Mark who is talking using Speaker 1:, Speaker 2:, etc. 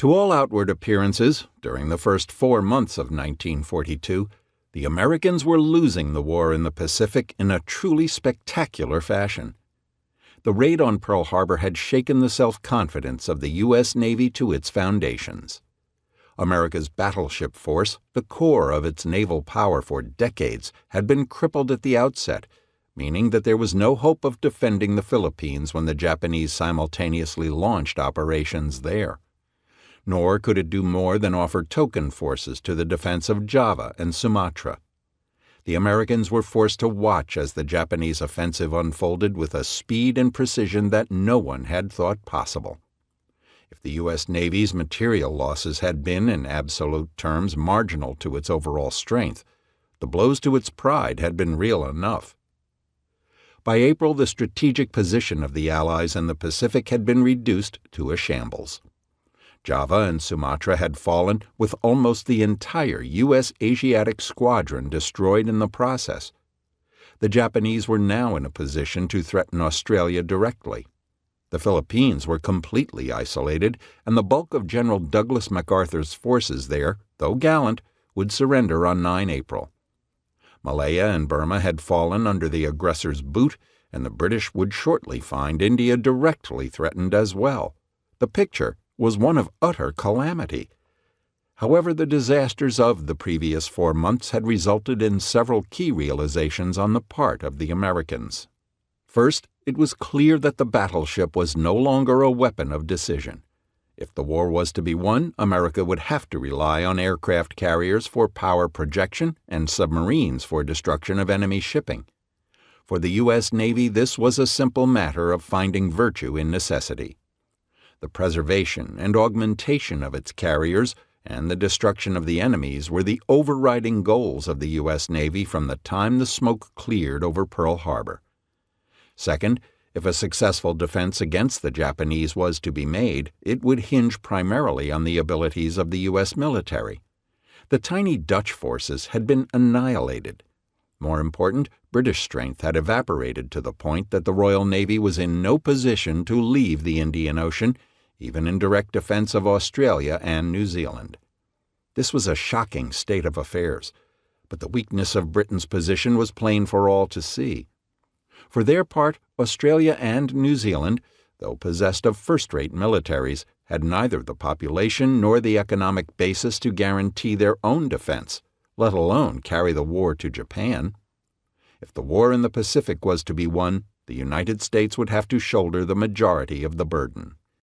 Speaker 1: To all outward appearances, during the first 4 months of 1942, the Americans were losing the war in the Pacific in a truly spectacular fashion. The raid on Pearl Harbor had shaken the self-confidence of the U.S. Navy to its foundations. America's battleship force, the core of its naval power for decades, had been crippled at the outset, meaning that there was no hope of defending the Philippines when the Japanese simultaneously launched operations there. Nor could it do more than offer token forces to the defense of Java and Sumatra. The Americans were forced to watch as the Japanese offensive unfolded with a speed and precision that no one had thought possible. If the U.S. Navy's material losses had been, in absolute terms, marginal to its overall strength, the blows to its pride had been real enough. By April, the strategic position of the Allies in the Pacific had been reduced to a shambles. Java and Sumatra had fallen, with almost the entire U.S. Asiatic squadron destroyed in the process. The Japanese were now in a position to threaten Australia directly. The Philippines were completely isolated, and the bulk of General Douglas MacArthur's forces there, though gallant, would surrender on 9 April. Malaya and Burma had fallen under the aggressor's boot, and the British would shortly find India directly threatened as well. The picture was one of utter calamity. However, the disasters of the previous 4 months had resulted in several key realizations on the part of the Americans. First, it was clear that the battleship was no longer a weapon of decision. If the war was to be won, America would have to rely on aircraft carriers for power projection and submarines for destruction of enemy shipping. For the U.S. Navy, this was a simple matter of finding virtue in necessity. The preservation and augmentation of its carriers and the destruction of the enemies were the overriding goals of the U.S. Navy from the time the smoke cleared over Pearl Harbor. Second, if a successful defense against the Japanese was to be made, it would hinge primarily on the abilities of the U.S. military. The tiny Dutch forces had been annihilated. More important, British strength had evaporated to the point that the Royal Navy was in no position to leave the Indian Ocean, even in direct defense of Australia and New Zealand. This was a shocking state of affairs, but the weakness of Britain's position was plain for all to see. For their part, Australia and New Zealand, though possessed of first-rate militaries, had neither the population nor the economic basis to guarantee their own defense, let alone carry the war to Japan. If the war in the Pacific was to be won, the United States would have to shoulder the majority of the burden.